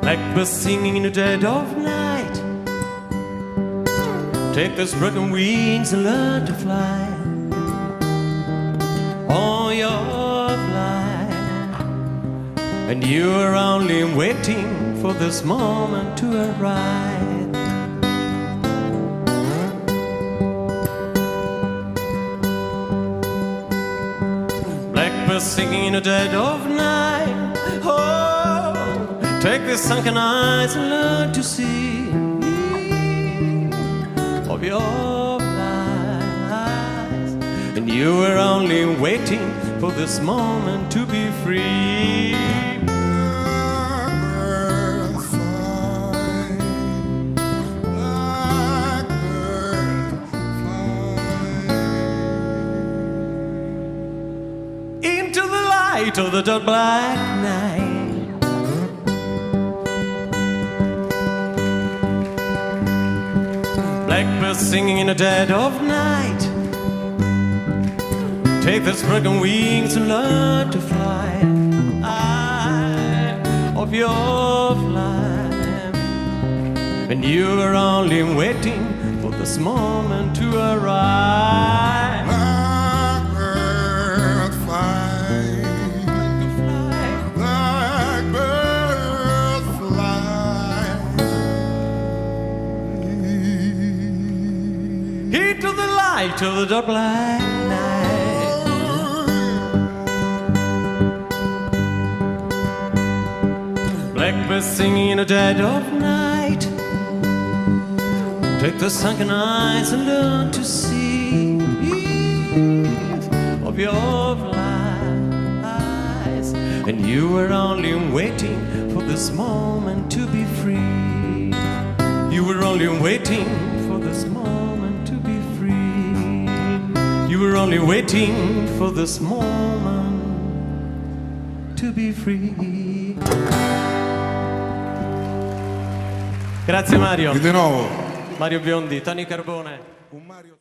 Blackbirds singing in the dead of night. Take those broken wings and learn to fly. All your life, and you are only waiting for this moment to arrive. Blackbirds singing in the dead of night. Oh, take the sunken eyes and learn to see of your lies, and you were only waiting for this moment to be free. Blackbird fly, blackbird fly Into the light of the dark black night. Blackbirds singing in the dead of night. Take those broken wings and learn to fly. Of your life, and you are only waiting for this moment to arrive. Blackbird fly, blackbird fly Into the light of the dark black night. Blackbirds singing in the dead of night. Take the sunken eyes and learn to see of your lies, and you were only waiting for this moment to be free. You were only waiting for this moment to be free. You were only waiting for this moment to be free. Grazie Mario. Di Denovo. Mario Biondi, Tony Carbone. Un Mario